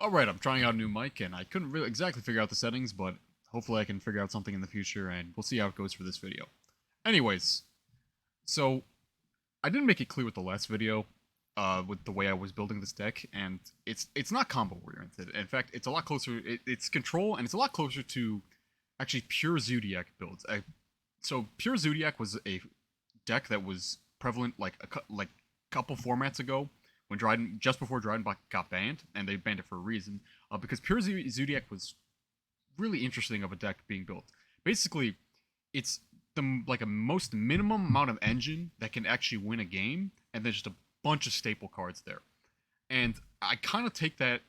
Alright, I'm trying out a new mic, and I couldn't really exactly figure out the settings, but hopefully I can figure out something in the future, and we'll see how it goes for this video. Anyways, so I didn't make it clear with the last video, with the way I was building this deck, and it's not combo oriented. In fact, it's a lot closer. It's control, and it's a lot closer to actually pure Zodiac builds. So pure Zodiac was a deck that was prevalent like like couple formats ago when Dryden just before Dryden got banned, and they banned it for a reason. Because pure Zodiac was really interesting of a deck being built. Basically, it's the like a most minimum amount of engine that can actually win a game, and there's just a bunch of staple cards there. And I kind of take that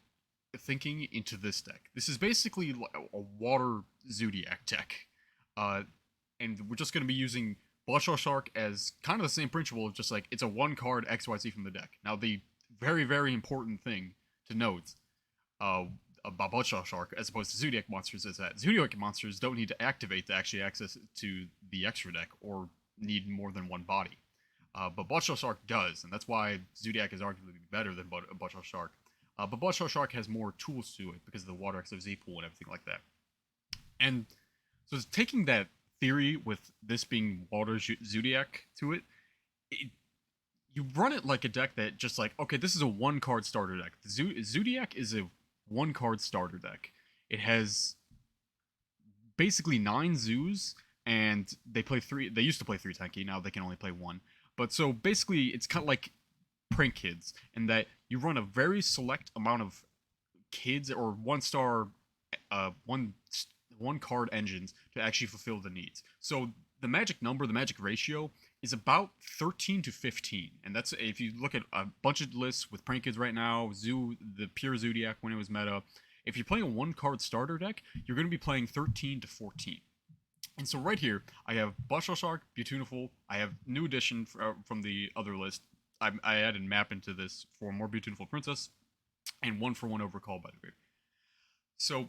thinking into this deck. This is basically a water Zodiac deck, uh, and we're just going to be using Bloodshot Shark as kind of the same principle of just like it's a one card XYZ from the deck. Now the very important thing to note uh, about Bloodshot Shark as opposed to Zodiac monsters is that Zodiac monsters don't need to activate to actually access to the extra deck or need more than one body. But Bloodshot Shark does, and that's why Zodiac is arguably better than Bloodshot Shark. But Bloodshot Shark has more tools to it because of the Water XFZ pool and everything like that. And so taking that theory with this being Water Zodiac to it, you run it like a deck that just like, okay, this is a one card starter deck. Zodiac is a one card starter deck. It has basically 9 zoos, and they play 3. They used to play 3 tanky, now they can only play 1. But so basically, it's kind of like Prank Kids in that you run a very select amount of kids or 1-star, one card engines to actually fulfill the needs. So the magic number, the magic ratio is about 13 to 15. And that's if you look at a bunch of lists with Prank Kids right now, the pure Zodiac when it was meta. If you're playing a one card starter deck, you're going to be playing 13 to 14. And so right here, I have Bloodshot Shark, Beautiful. I have new addition from the other list. I added map into this for more Beautiful Princess, and 1-for-1 Overcall, by the way. So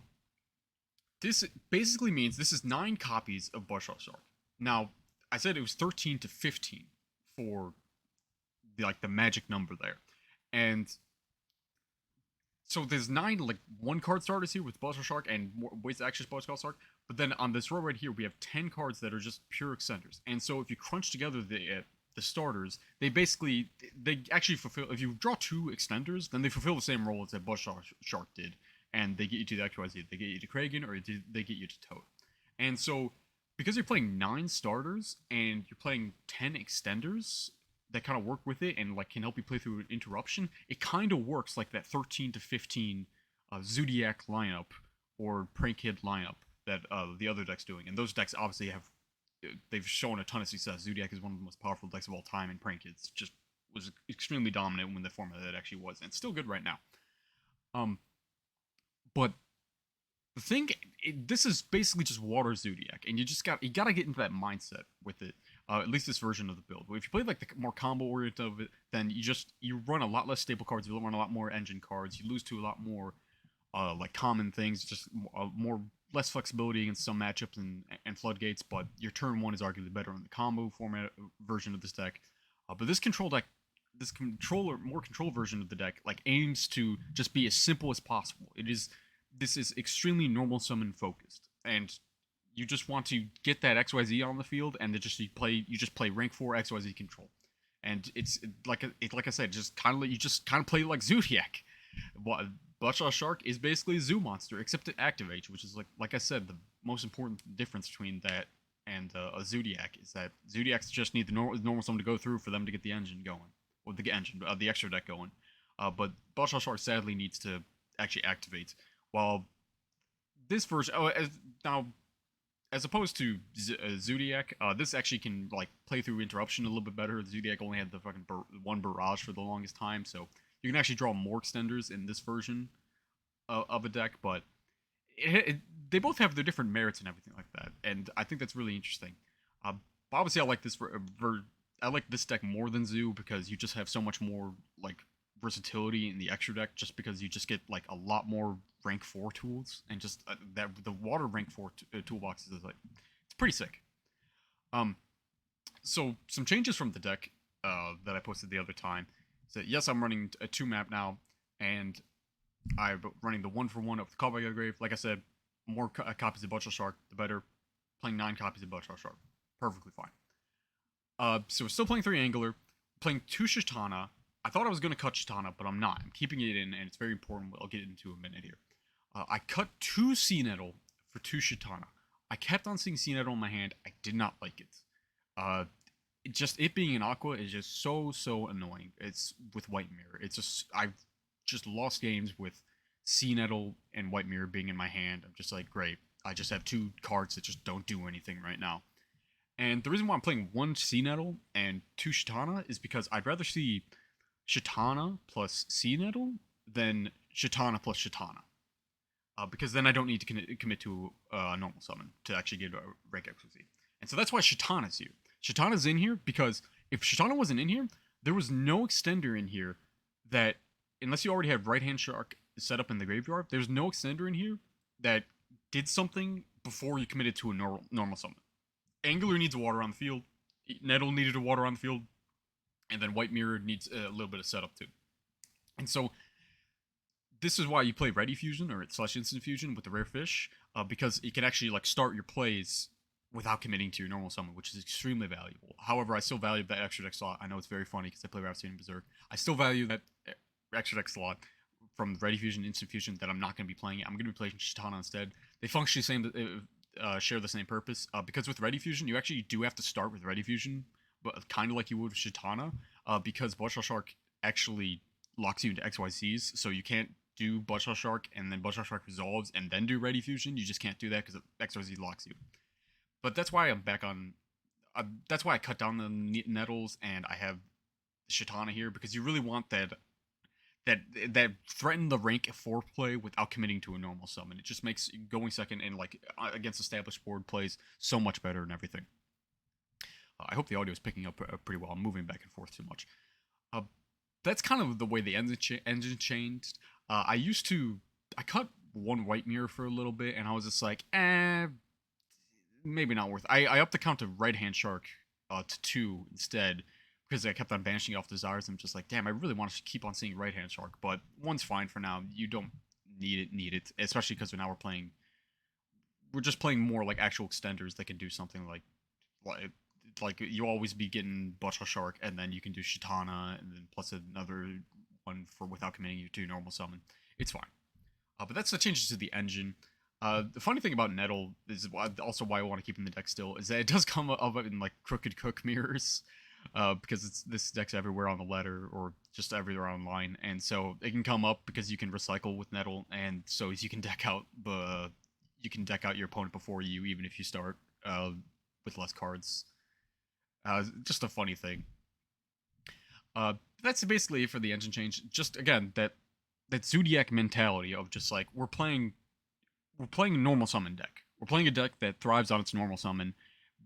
this basically means this is 9 copies of Bloodshot Shark. Now, I said it was 13 to 15 for the magic number there. And so there's 9 like one card starters here with Bloodshot Shark and more ways to access Bloodshot Shark. But then on this row right here, we have 10 cards that are just pure extenders. And so if you crunch together the starters, they actually fulfill. If you draw 2 extenders, then they fulfill the same role as that Bloodshot Shark did, and they get you to the XYZ. They get you to Kragen, or they get you to Toad. And so because you're playing 9 starters and you're playing 10 extenders that kind of work with it and like can help you play through an interruption, it kind of works like that 13 to 15 Zodiac lineup or Prank Kid lineup that the other deck's doing. And those decks obviously they've shown a ton of success. Zodiac is one of the most powerful decks of all time, and Prank Kids just was extremely dominant when the format that actually was, and it's still good right now. But the thing, this is basically just Water Zodiac, and you gotta get into that mindset with it. At least this version of the build. But if you play like the more combo oriented of it, then you run a lot less staple cards. You run a lot more engine cards. You lose to a lot more like common things. Just less flexibility against some matchups and floodgates. But your turn 1 is arguably better on the combo format version of this deck. But this more control version of the deck like aims to just be as simple as possible. This is extremely normal summon focused, and you just want to get that XYZ on the field, and you just play rank 4 XYZ control, and it's like I said, just kind of play like Zodiac. Bloodshot Shark is basically a zoo monster, except it activates, which is like I said, the most important difference between that and a Zodiac is that Zodiacs just need the normal summon to go through for them to get the engine going, or the extra deck going. But Bloodshot Shark sadly needs to actually activate. While this version, now as opposed to Zodiac, this actually can like play through interruption a little bit better. Zodiac only had the fucking one barrage for the longest time, so you can actually draw more extenders in this version of a deck. But they both have their different merits and everything like that, and I think that's really interesting. Obviously, I like I like this deck more than Zoo because you just have so much more like versatility in the extra deck, just because you just get like a lot more rank 4 tools, and just that the water rank 4 toolboxes is like, it's pretty sick. So some changes from the deck that I posted the other time. So yes, I'm running a 2 map now, and I'm running the 1-for-1 of the Call by the Grave. Like I said, more copies of Butcher Shark, the better. Playing 9 copies of Butcher Shark. Perfectly fine. So we're still playing 3 Angler, playing 2 Shitana. I thought I was going to cut Shitana, but I'm not. I'm keeping it in, and it's very important. I'll get into in a minute here. I cut 2 Sea Nettle for 2 Shitana. I kept on seeing Sea Nettle in my hand. I did not like it. It being an Aqua is just so annoying. It's with White Mirror. I've just lost games with Sea Nettle and White Mirror being in my hand. I'm just like, great. I just have 2 cards that just don't do anything right now. And the reason why I'm playing 1 Sea Nettle and 2 Shitana is because I'd rather see Shitana plus Sea Nettle than Shitana plus Shitana. Because then I don't need to commit to a normal summon to actually get a rank XYZ. And so that's why Shitana's here. Shitana's in here because if Shitana wasn't in here, there was no extender in here that, unless you already have Right Hand Shark set up in the graveyard, there's no extender in here that did something before you committed to a normal summon. Angler needs water on the field. Nettle needed a water on the field. And then White Mirror needs a little bit of setup too. And so this is why you play Ready Fusion or / Instant Fusion with the rare fish, because it can actually like start your plays without committing to your normal summon, which is extremely valuable. However, I still value that extra deck slot. I know it's very funny because I play Rhapsody and Berserk. I still value that extra deck slot from Ready Fusion, Instant Fusion that I'm not going to be playing it. I'm going to be playing Shitana instead. They functionally share the same purpose, because with Ready Fusion, you actually do have to start with Ready Fusion, but kind of like you would with Shitana, because Bloodshot Shark actually locks you into XYZs, so you can't do Bloodshot Shark and then Bloodshot Shark resolves and then do Ready Fusion. You just can't do that because XYZ locks you. But that's why I'm back on. That's why I cut down the Nettles and I have Shitana here, because you really want that threaten the rank 4 play without committing to a normal summon. It just makes going second and like against established board plays so much better and everything. I hope the audio is picking up pretty well. I'm moving back and forth too much. That's kind of the way the engine changed. I cut 1 White Mirror for a little bit, and I was just like, maybe not worth. I upped the count to Right Hand Shark to 2 instead, because I kept on banishing off desires. I'm just like, damn, I really want to keep on seeing Right Hand Shark, but 1's fine for now. You don't need it, especially because now we're just playing more like actual extenders that can do something like you always be getting Butcher Shark, and then you can do Shitana, and then plus another one for without committing you to normal summon. It's fine. But that's the changes to the engine. The funny thing about Nettle is also why I want to keep in the deck still, is that it does come up in like Crooked Cook mirrors, because this deck's everywhere on the ladder or just everywhere online, and so it can come up because you can recycle with Nettle, and so you can deck out your opponent before you, even if you start with less cards. Just a funny thing. That's basically it for the engine change. Just again that Zodiac mentality of just like we're playing a normal summon deck. We're playing a deck that thrives on its normal summon.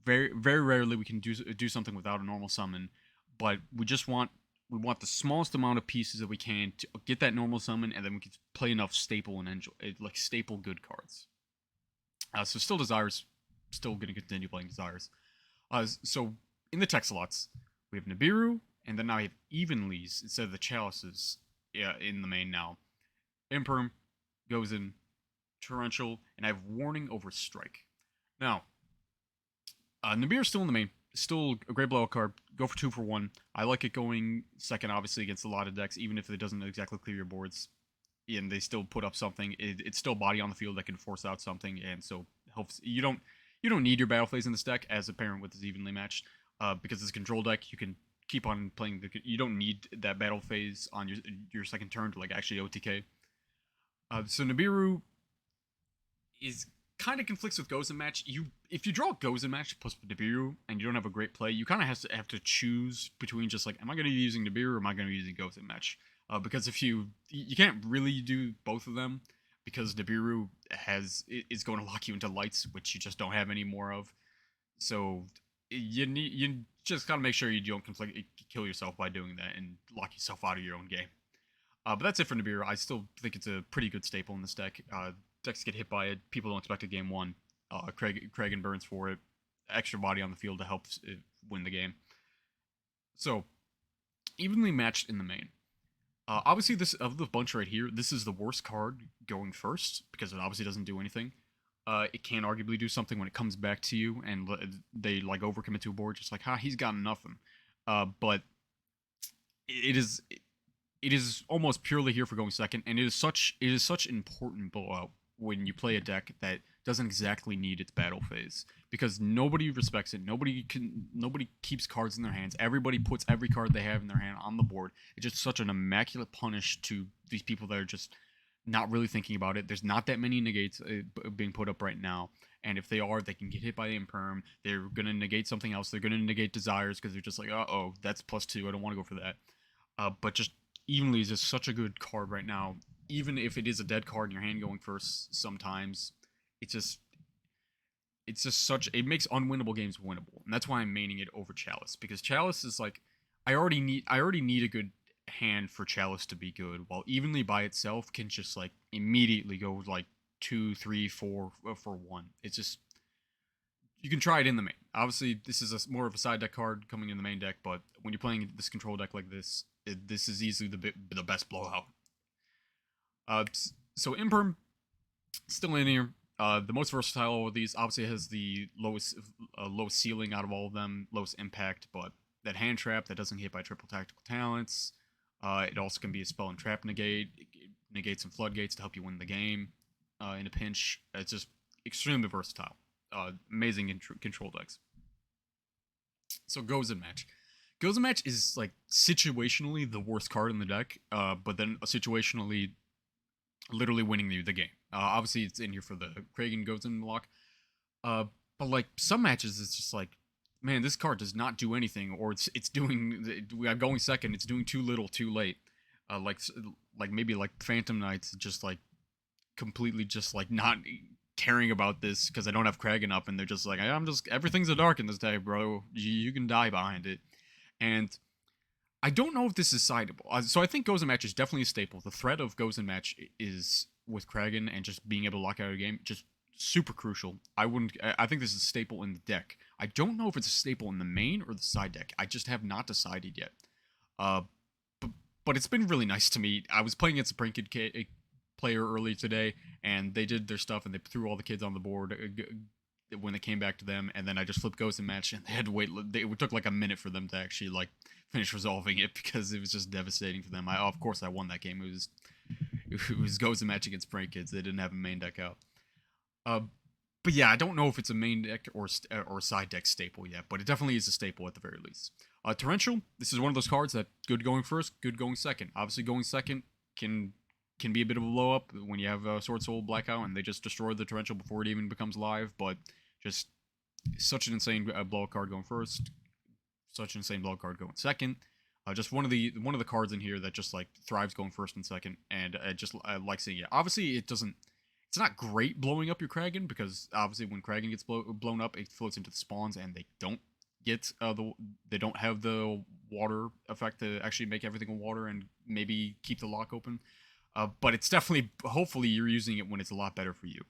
Very rarely we can do something without a normal summon, but we want the smallest amount of pieces that we can to get that normal summon, and then we can play enough staple and like staple good cards. So still Desires, still going to continue playing Desires. So in the tech slots, we have Nibiru, and then now I have Evenleys instead of the Chalices in the main now. Imperm, goes in, Torrential, and I have Warning over Strike. Now, Nibiru's still in the main. Still a great blowout card. Go for 2 for 1. I like it going second, obviously, against a lot of decks, even if it doesn't exactly clear your boards. And they still put up something. It's still body on the field that can force out something, and so helps. You don't need your battle phase in this deck, as apparent with this evenly matched. Because it's a control deck, you can keep on playing. You don't need that battle phase on your second turn to like actually OTK. So Nibiru is kind of conflicts with Gozen Match. If you draw Gozen Match plus Nibiru and you don't have a great play, you kind of have to choose between just like, am I going to be using Nibiru or am I going to be using Gozen Match? Because if you can't really do both of them, because Nibiru is going to lock you into lights, which you just don't have any more of. So you just gotta make sure you don't kill yourself by doing that and lock yourself out of your own game. But that's it for Nibiru. I still think it's a pretty good staple in this deck. Decks get hit by it. People don't expect it game 1. Kragen burns for it. Extra body on the field to help win the game. So, evenly matched in the main. Obviously, this of the bunch right here, this is the worst card going first because it obviously doesn't do anything. It can arguably do something when it comes back to you and they like overcommit to a board, just like, he's got nothing. But it is it is almost purely here for going second, and it is such an important blowout when you play a deck that doesn't exactly need its battle phase because nobody respects it. Nobody keeps cards in their hands. Everybody puts every card they have in their hand on the board. It's just such an immaculate punish to these people that are just not really thinking about it. There's not that many negates being put up right now. And if they are, they can get hit by the imperm. They're going to negate something else. They're going to negate desires because they're just like, oh, that's +2. I don't want to go for that. But just Evenly is just such a good card right now. Even if it is a dead card in your hand going first, sometimes it's just such it makes unwinnable games winnable, and that's why I'm maining it over Chalice because Chalice is like I already need a good hand for Chalice to be good, while Evenly by itself can just like immediately go like 2, 3, 4 for one. It's just you can try it in the main. Obviously, this is more of a side deck card coming in the main deck, but when you're playing this control deck like this, this is easily the best blowout. So Imperm still in here. The most versatile of these obviously has the lowest ceiling out of all of them, lowest impact, but that hand trap that doesn't hit by triple tactical talents. It also can be a spell and trap negate. It negates some floodgates to help you win the game in a pinch. It's just extremely versatile. Amazing control decks. So Goes in Match. Goes in Match is like situationally the worst card in the deck, but then situationally literally winning the game. Obviously, it's in here for the Kragen Goes in block. But like some matches, it's just like, man, this card does not do anything, or it's doing. I'm going second. It's doing too little, too late. Like maybe like Phantom Knights, just like completely just like not caring about this because I don't have Kragen up, and they're just like, I'm just everything's a dark in this day, bro. You can die behind it, and I don't know if this is sideable. So I think Goes in Match is definitely a staple. The threat of Goes in Match is with Kragen and just being able to lock out a game, just super crucial. I think this is a staple in the deck. I don't know if it's a staple in the main or the side deck. I just have not decided yet. Uh, but it's been really nice to me. I was playing against a Prank Kid player earlier today, and they did their stuff, and they threw all the kids on the board when they came back to them, and then I just flipped Ghost in Match, and they had to wait. It took like a minute for them to actually like finish resolving it because it was just devastating for them. Of course I won that game. It was Ghost in Match against Prank Kids. They didn't have a main deck out. But yeah, I don't know if it's a main deck or side deck staple yet, but it definitely is a staple at the very least. Torrential, this is one of those cards that good going first, good going second. Obviously, going second can be a bit of a blow up when you have Sword Soul Blackout and they just destroy the Torrential before it even becomes live, but just such an insane blow card going first, such an insane blow card going second. Just one of the cards in here that just like thrives going first and second, and I like seeing it. Obviously, it doesn't. It's not great blowing up your Kragen because obviously when Kragen gets blown up, it floats into the spawns and they don't get they don't have the water effect to actually make everything a water and maybe keep the lock open. But it's definitely, hopefully you're using it when it's a lot better for you.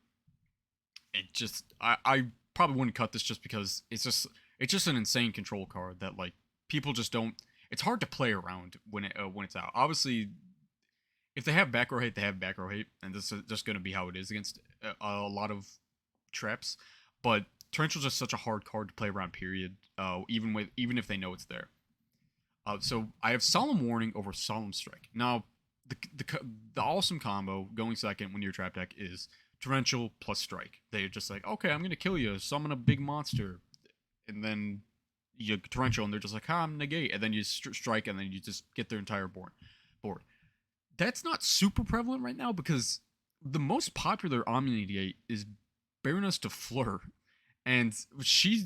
It just, I probably wouldn't cut this just because it's just an insane control card that like people just don't. It's hard to play around when it's out. Obviously, if they have back row hate, they have back row hate, and this is just going to be how it is against a lot of traps. But Torrential's just such a hard card to play around. Period. Even if they know it's there. So I have Solemn Warning over Solemn Strike. Now, the awesome combo going second when you're trap deck is Torrential plus Strike. They're just like, okay, I'm gonna kill you, summon a big monster, and then you Torrential, and they're just like, I'm negate, and then you strike, and then you just get their entire board. That's not super prevalent right now because the most popular Omni negate is Baroness de Fleur, and she's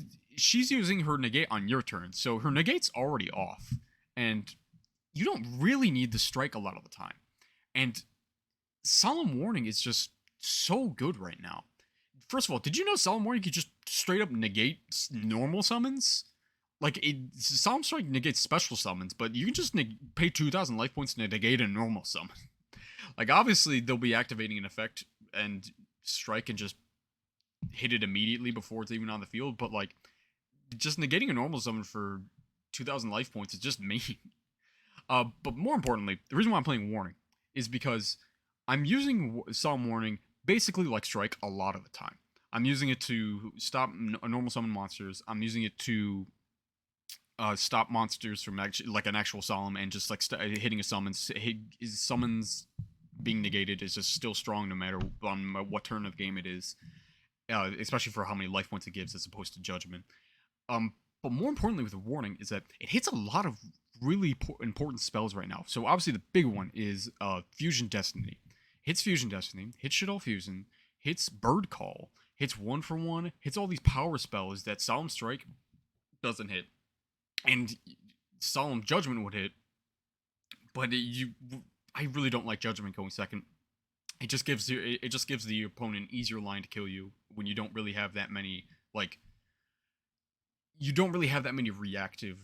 using her negate on your turn, so her negate's already off, and you don't really need the strike a lot of the time. And Solemn Warning is just so good right now. First of all, did you know Solemn Warning could just straight up negate normal summons? Like, Solemn Strike negates special summons, but you can just pay 2,000 life points to negate a normal summon. Like, obviously, they'll be activating an effect, and Strike can just hit it immediately before it's even on the field, but, like, just negating a normal summon for 2,000 life points is just mean. But more importantly, the reason why I'm playing Warning is because I'm using Solemn Warning basically like Strike a lot of the time. I'm using it to stop normal summon monsters. I'm using it to stop monsters from like an actual Solemn, and just like hitting a summons. Summons being negated is just still strong no matter on what turn of game it is, especially for how many life points it gives as opposed to Judgment. But more importantly with the Warning is that it hits a lot of really important spells right now. So obviously the big one is Fusion Destiny. Hits Fusion Destiny, hits Shadow Fusion, hits Bird Call, hits 1-for-1, hits all these power spells that Solemn Strike doesn't hit. And Solemn Judgment would hit, but I really don't like Judgment going second. It just gives the opponent an easier line to kill you when you don't really have that many reactive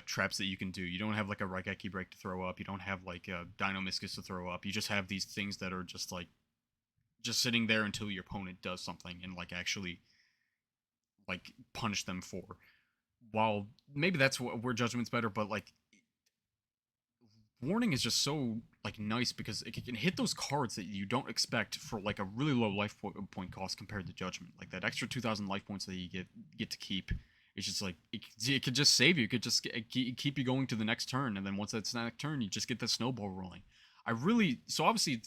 traps that you can do. You don't have like a Raigeki break to throw up. You don't have like a Dino Miscus to throw up. You just have these things that are just sitting there until your opponent does something and like actually like punish them for. While maybe that's where Judgment's better, but like Warning is just so like nice because it can hit those cards that you don't expect for like a really low life point cost compared to Judgment. Like that extra 2,000 life points that you get to keep. It's just like it could just save you. It could just keep you going to the next turn, and then once that's the next turn, you just get the snowball rolling. So obviously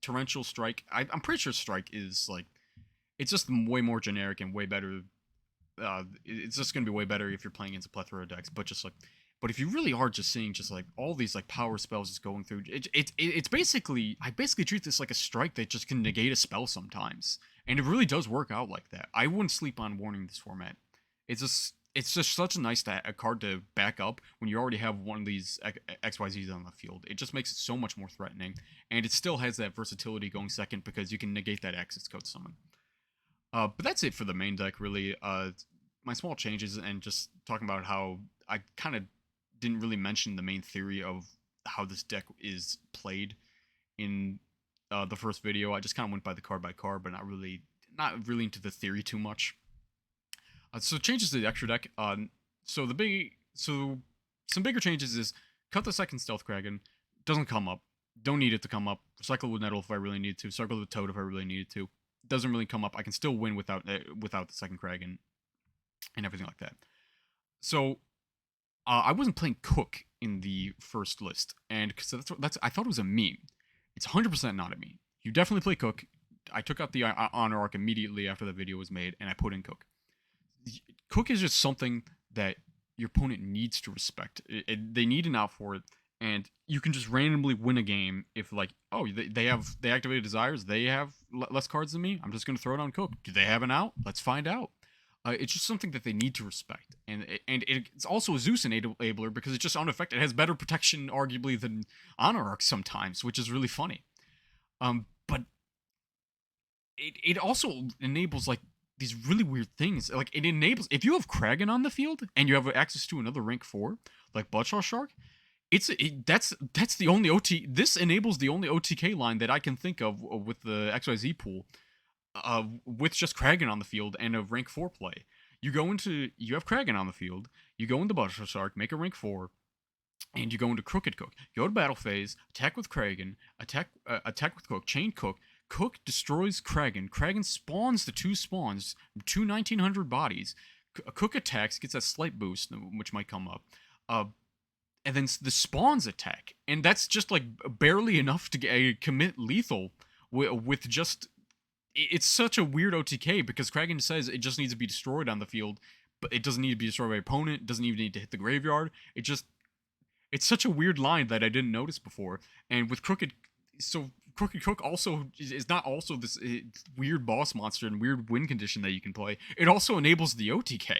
Torrential Strike. I'm pretty sure Strike is like it's just way more generic and way better. It's just gonna be way better if you're playing against a plethora of decks. But if you really are just seeing just like all these like power spells just going through, it's basically I basically treat this like a strike that just can negate a spell sometimes, and it really does work out like that. I wouldn't sleep on Warning this format. It's just such a nice a card to back up when you already have one of these XYZs on the field. It just makes it so much more threatening, and it still has that versatility going second because you can negate that Access Code summon. But that's it for the main deck, really. My small changes and just talking about how I kind of didn't really mention the main theory of how this deck is played in the first video. I just kind of went by by card, but not really into the theory too much. So changes to the extra deck. So some bigger changes is cut the second Stealth Kragen. Doesn't come up. Don't need it to come up. Cycle with Nettle if I really need to. Cycle with Toad if I really needed to. Doesn't really come up. I can still win without the second Kragen and everything like that. So I wasn't playing Cook in the first list, and because I thought it was a meme. It's 100% not a meme. You definitely play Cook. I took out the Honor Arc immediately after the video was made, and I put in Cook. Cook is just something that your opponent needs to respect. They need an out for it, and you can just randomly win a game if like, oh, they activated Desires, they have less cards than me. I'm just gonna throw it on Cook. Do they have an out? Let's find out. It's just something that they need to respect, and it's also a Zeus enabler because it's just unaffected. It has better protection, arguably, than Honor Arc sometimes, which is really funny. But it also enables like these really weird things. Like it enables if you have Kragen on the field and you have access to another rank 4 like Bloodshot Shark. That's the only OT. This enables the only OTK line that I can think of with the XYZ pool. With just Kragen on the field and a rank 4 play. You have Kragen on the field, you go into Bloodshot Shark, make a rank 4, and you go into Crooked Cook. You go to battle phase, attack with Kragen, attack with Cook, chain Cook. Cook destroys Kragen. Kragen spawns the 2 spawns, 1900 bodies. Cook attacks, gets that slight boost, which might come up. And then the spawns attack. And that's just like barely enough to commit lethal with just... It's such a weird OTK because Kragen says it just needs to be destroyed on the field, but it doesn't need to be destroyed by opponent. It doesn't even need to hit the graveyard. It's such a weird line that I didn't notice before. And with Crooked Cook also is not also this weird boss monster and weird win condition that you can play. It also enables the OTK.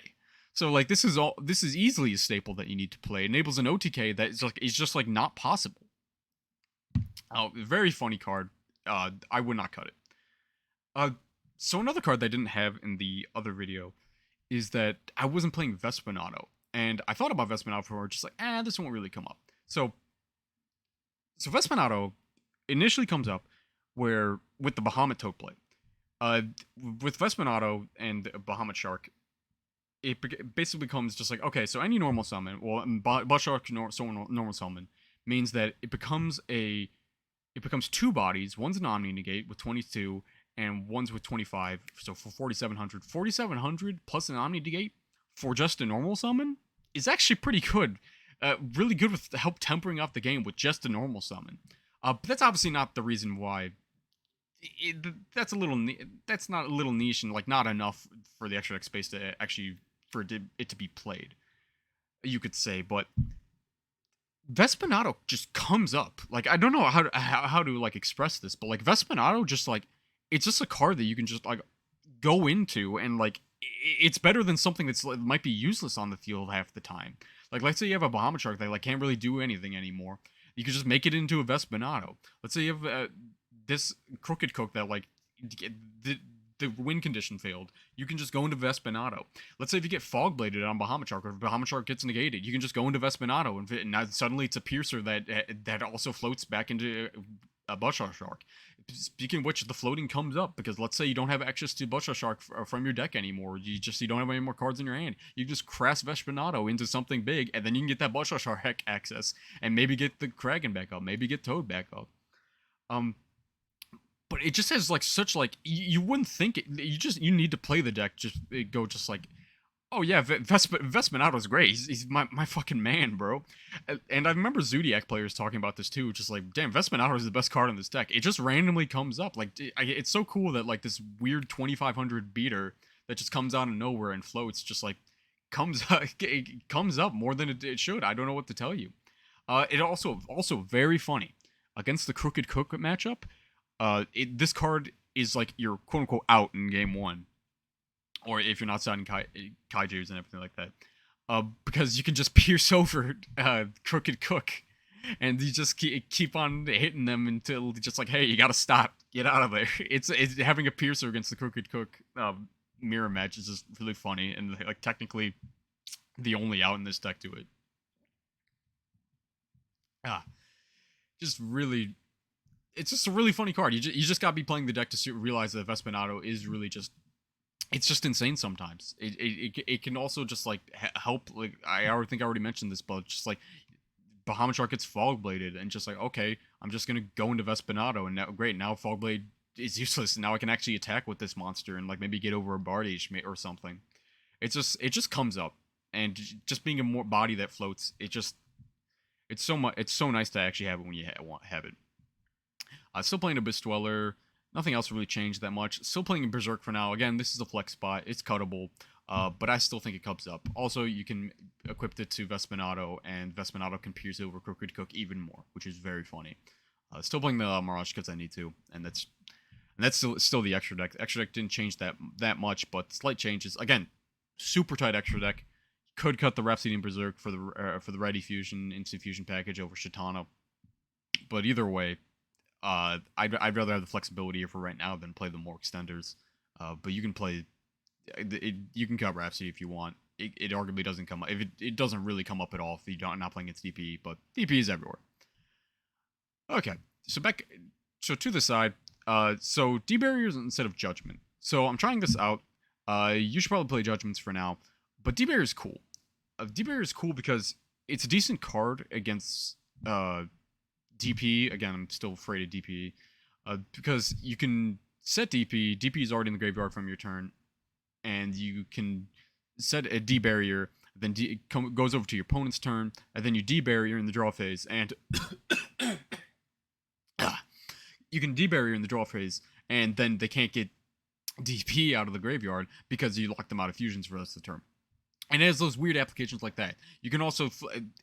So like this is easily a staple that you need to play. It enables an OTK that is just like not possible. Very funny card. I would not cut it. So another card that I didn't have in the other video is that I wasn't playing Vespinato. And I thought about Vespinato before, just like, this won't really come up. So Vespinato initially comes up with the Bahamut Toad play. With Vespinato and Bahamut Shark, it basically becomes just like, okay, so any normal summon, well, Blood Shark normal summon, means that it becomes two bodies. One's an Omni Negate with 22, and one's with 25. So for 4,700, 4,700 plus an Omni Negate for just a normal summon is actually pretty good. Really good with help tempering off the game with just a normal summon. But that's obviously not the reason why. That's not a little niche and like not enough for the extra deck space to actually for it to be played. You could say, but Vespinato just comes up. Like I don't know how to like express this, but like Vespinato just like it's just a card that you can just like go into and like it's better than something that's like, might be useless on the field half the time. Like let's say you have a Bahamut Shark that like can't really do anything anymore. You could just make it into a Vespinato. Let's say you have this Crooked Cook that like the the win condition failed. You can just go into Vespinato. Let's say if you get Fog Bladed on Bahamut Shark, or if Bahamut Shark gets negated, you can just go into Vespinato, and now suddenly it's a Piercer that also floats back into a Bushar Shark. Speaking of which, the floating comes up because let's say you don't have access to Bushar Shark from your deck anymore. You don't have any more cards in your hand. You just crash Vespinato into something big, and then you can get that Bushar Shark access, and maybe get the Kragen back up, maybe get Toad back up. But it just has like such like you wouldn't think it. You need to play the deck. Just go just like, oh yeah, Vespinato's great. He's my fucking man, bro. And I remember Zodiac players talking about this too. Just like, damn, Vespinato is the best card in this deck. It just randomly comes up. Like it's so cool that like this weird 2,500 beater that just comes out of nowhere and floats just like comes up. It comes up more than it should. I don't know what to tell you. It also very funny against the Crooked Cook matchup. This card is like your quote unquote out in game one, or if you're not signing kaijus and everything like that, because you can just pierce over Crooked Cook, and you just keep on hitting them until just like, hey, you gotta stop, get out of there. It's having a piercer against the Crooked Cook mirror match is just really funny, and like technically the only out in this deck to it. Just really. It's just a really funny card. You just gotta be playing the deck to realize that Vespinato is really just it's just insane sometimes. It can also just like help. Like I already mentioned this, but just like Bahamut Shark gets Fog Bladed and just like, okay, I'm just gonna go into Vespinato and now Fog Blade is useless and now I can actually attack with this monster and like maybe get over a Bardiche or something. It just comes up, and just being a more body that floats, it's so nice to actually have it when you have it. Still playing Abyss Dweller. Nothing else really changed that much. Still playing Berserk for now. Again, this is a flex spot. It's cuttable, but I still think it comes up. Also, you can equip it to Vespinato, and Vespinato can pierce over Crooked Cook even more, which is very funny. Still playing the Mirage because I need to, and that's still the extra deck. The extra deck didn't change that much, but slight changes. Again, super tight extra deck. Could cut the Rhapsody and Berserk for the Ready Fusion Instant Fusion package over Shitana, but either way. I'd rather have the flexibility here for right now than play the more extenders. But you can play, you can cut Rhapsody if you want. It arguably doesn't come up. It doesn't really come up at all if you're not playing against DP, but DP is everywhere. Okay, so to the side. So D barriers instead of Judgment. So I'm trying this out. You should probably play Judgments for now, but D barrier is cool. D barrier is cool because it's a decent card against DP. Again, I'm still afraid of DP because you can set DP. DP is already in the graveyard from your turn, and you can set a D barrier. Then goes over to your opponent's turn, and then you D barrier in the draw phase, and you can D barrier in the draw phase, and then they can't get DP out of the graveyard because you locked them out of fusions for the rest of the turn. And it has those weird applications like that. You can also,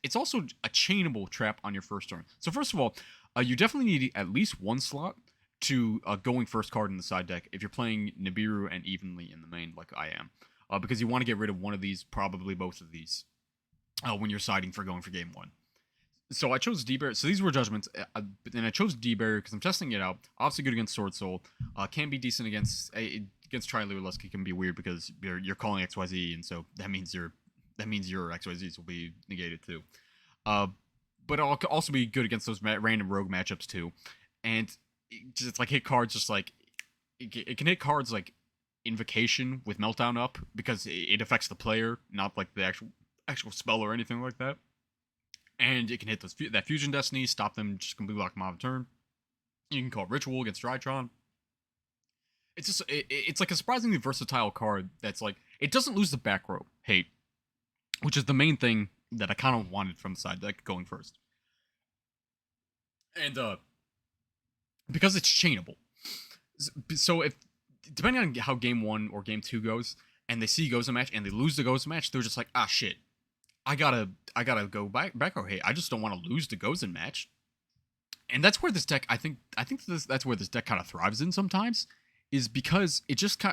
it's also a chainable trap on your first turn. So first of all, you definitely need at least one slot to going first card in the side deck if you're playing Nibiru and evenly in the main like I am. Because you want to get rid of one of these, probably both of these, when you're siding for going for game one. So I chose D-Barrier. So these were Judgments, and I chose D-Barrier because I'm testing it out. Obviously good against Sword Soul. Can be decent against Tri-Lure Lusk. It can be weird because you're calling XYZ, and so that means your XYZs will be negated too. But it'll also be good against those random rogue matchups too. And just like hit cards, just like it can hit cards like Invocation with Meltdown up because it affects the player, not like the actual spell or anything like that. and it can hit that Fusion Destiny, stop them, just completely lock them out of turn. You can call Ritual against Drytron. It's just it's like a surprisingly versatile card that's like it doesn't lose the back row hate, which is the main thing that I kind of wanted from the side deck going first. And because it's chainable. So if depending on how game 1 or game 2 goes, and they see Goza match and they lose the Goza match, they're just like, ah shit, I gotta go back row hate. I just don't want to lose the Goza match. And that's where this deck, that's where this deck kind of thrives in sometimes, is because it just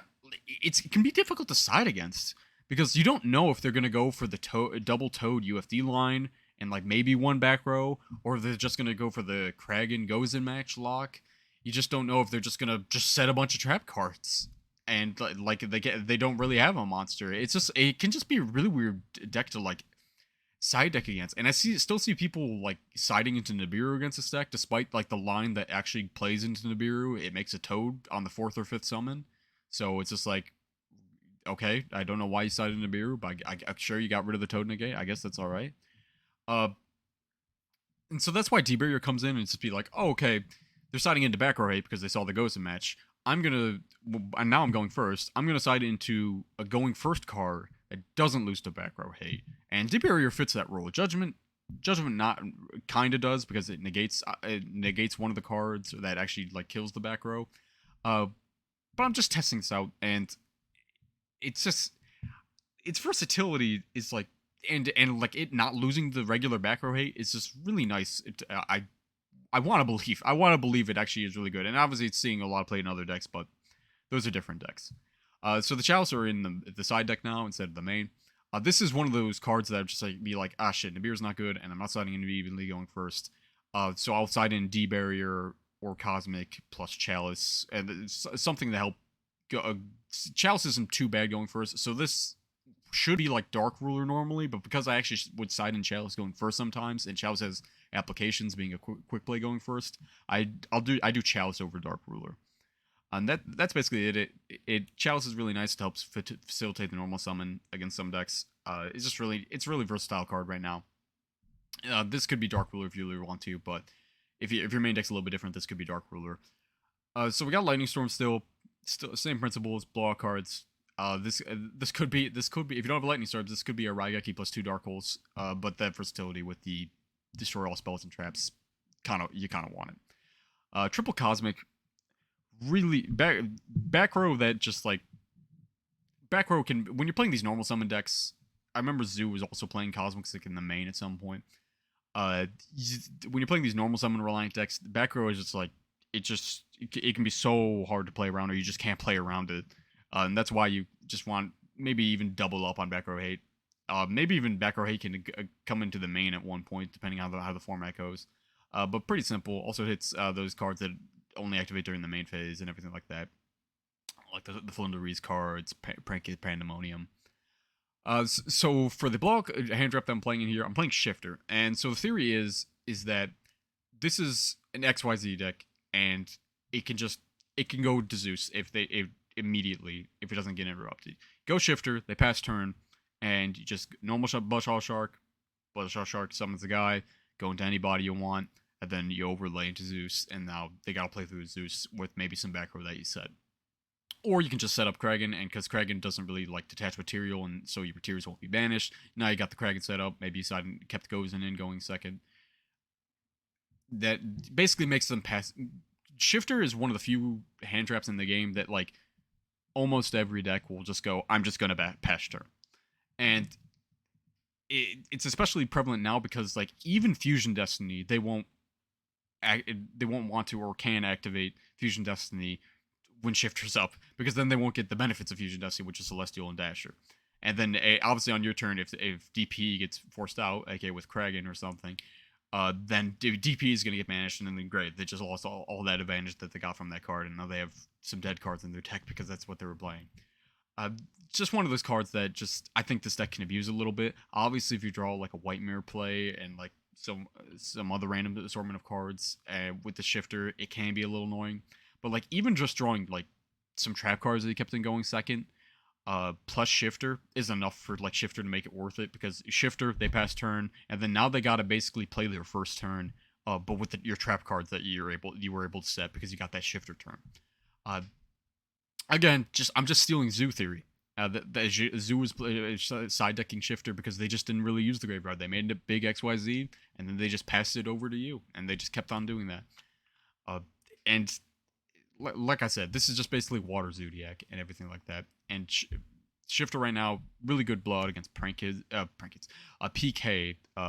it can be difficult to side against because you don't know if they're gonna go for the double toad UFD line and like maybe one back row, or if they're just gonna go for the Kragen Gozen match lock. You just don't know if they're just gonna just set a bunch of trap cards and like they don't really have a monster. It can just be a really weird deck to like side deck against, and I still see people like siding into Nibiru against this deck, despite like the line that actually plays into Nibiru. It makes a Toad on the 4th or 5th summon, so it's just like, okay, I don't know why you sided Nibiru, but I'm sure you got rid of the Toad negate. I guess that's all right. And so that's why D-Barrier comes in and just be like, oh, okay, they're siding into back row hate because they saw the Gozen match. And now I'm going first. I'm gonna side into a going first card that doesn't lose to back row hate, and D-Barrier fits that role. Judgment not kind of does because it negates one of the cards that actually like kills the back row. But I'm just testing this out, and it's just its versatility is like, and like it not losing the regular back row hate is just really nice. I want to believe it actually is really good, and obviously it's seeing a lot of play in other decks, but those are different decks. So the Chalice are in the side deck now instead of the main. This is one of those cards that I'm just like be like, ah shit, Nibir's not good, and I'm not siding into evenly going first. So I'll side in D Barrier or Cosmic plus Chalice, and it's something to help. Chalice isn't too bad going first, so this should be like Dark Ruler normally, but because I actually would side in Chalice going first sometimes, and Chalice has applications being a quick play going first, I do Chalice over Dark Ruler. And that's basically it. Chalice is really nice to help facilitate the normal summon against some decks. It's really versatile card right now. This could be Dark Ruler if you really want to, but if your main deck's a little bit different, this could be Dark Ruler. So we got Lightning Storm still same principles, blowout cards. This could be if you don't have Lightning Storms, this could be a Raigeki plus 2 Dark Holes. But that versatility with the destroy all spells and traps, you kind of want it. Triple Cosmic, really back row that just like back row can, when you're playing these normal summon decks. I remember Zoo was also playing Cosmic Stick in the main at some point. When you're playing these normal summon reliant decks, back row is just like it can be so hard to play around, or you just can't play around it. And that's why you just want maybe even double up on back row hate. Maybe even back row hate can come into the main at one point, depending on how the format goes. But pretty simple. Also hits those cards that only activate during the main phase and everything like that. Like the Flunderies cards, Pandemonium. So for the block hand drop that I'm playing in here, I'm playing Shifter. And so the theory is that this is an XYZ deck, and it can go to Zeus if immediately if it doesn't get interrupted. Go Shifter, they pass turn, and you just normal Bloodshot Shark summons the guy, go into any body you want, and then you overlay into Zeus, and now they gotta play through Zeus with maybe some back row that you set. Or you can just set up Kragen, and because Kragen doesn't really like detach material, and so your materials won't be banished. Now you got the Kragen set up, maybe you kept Gozen in going second. That basically makes them pass. Shifter is one of the few hand traps in the game that like almost every deck will just go, I'm just gonna pass turn. And it's especially prevalent now because like even Fusion Destiny, they won't want to or can activate Fusion Destiny when Shifter's up, because then they won't get the benefits of Fusion Destiny, which is Celestial and Dasher. And then obviously on your turn, if DP gets forced out, aka with Kragen or something, then DP is going to get banished, and then great, they just lost all that advantage that they got from that card, and now they have some dead cards in their deck because that's what they were playing. Just one of those cards that just I think this deck can abuse a little bit. Obviously, if you draw like a White Mirror play and like some other random assortment of cards with the Shifter, it can be a little annoying. But like even just drawing like some trap cards that he kept in going second, plus Shifter is enough for like Shifter to make it worth it, because Shifter, they pass turn, and then now they gotta basically play their first turn, but with your trap cards that you were able to set because you got that Shifter turn. Uh, Again, I'm just stealing Zoo theory. Zoo was side decking Shifter because they just didn't really use the graveyard. They made it big XYZ, and then they just passed it over to you, and they just kept on doing that. And like I said, this is just basically Water Zodiac and everything like that. And Shifter right now, really good blood against PK,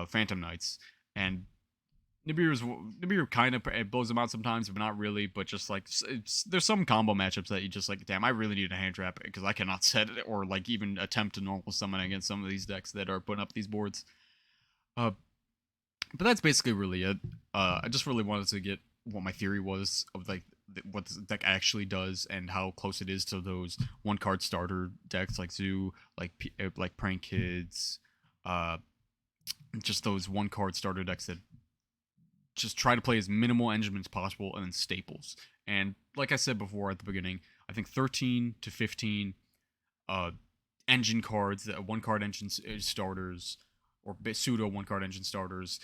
Phantom Knights, and Nibiru kind of blows them out sometimes, but not really. But just like there's some combo matchups that you just like, damn, I really need a hand trap because I cannot set it or like even attempt to normal summon against some of these decks that are putting up these boards. But that's basically really it. I just really wanted to get what my theory was of like what this deck actually does and how close it is to those one card starter decks like Zoo, like Prank Kids, just those one card starter decks that just try to play as minimal engine as possible and then staples. And like I said before at the beginning, I think 13 to 15 engine cards, one card engine starters or pseudo one card engine starters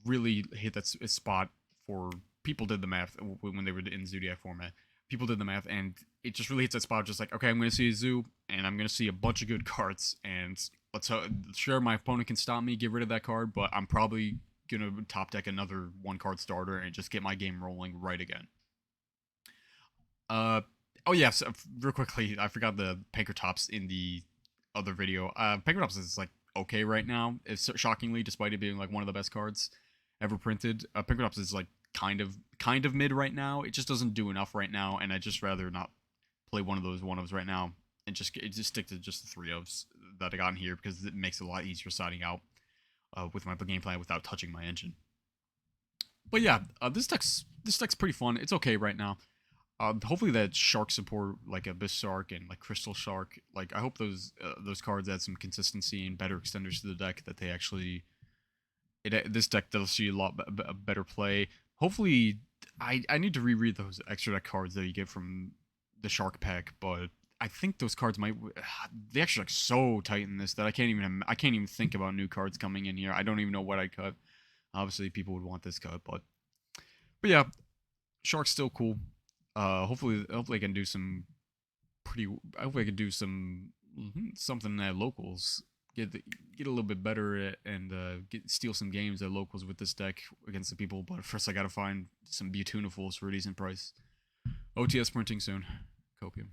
really hit that spot for people did the math when they were in Zodiac format. People did the math, and it just really hits that spot. Just like, okay, I'm going to see a Zoo, and I'm going to see a bunch of good cards, and sure, my opponent can stop me, get rid of that card, but I'm probably going to top deck another one card starter and just get my game rolling right again. Oh yeah, so real quickly, I forgot the Pankratops in the other video. Pankratops is like okay right now, it's shockingly, despite it being like one of the best cards ever printed. Pankratops is like kind of mid right now. It just doesn't do enough right now, and I'd just rather not play one of those one-ofs right now and just stick to just the 3-ofs that I got in here because it makes it a lot easier siding out with my game plan without touching my engine. But yeah, this deck's pretty fun. It's okay right now. Hopefully that Shark support, like Abyss Shark and like Crystal Shark, like I hope those cards add some consistency and better extenders to the deck, that they actually this deck does see a lot better play. Hopefully, I need to reread those extra deck cards that you get from the Shark pack, but I think those cards might the extra deck's so tight in this that I can't even think about new cards coming in here. I don't even know what I'd cut. Obviously, people would want this cut, but yeah, Shark's still cool. Hopefully I can do some hopefully I can do some something at locals. Get a little bit better and steal some games at locals with this deck against the people. But first, I gotta find some Beautunifuls for a decent price. OTS printing soon. Copium.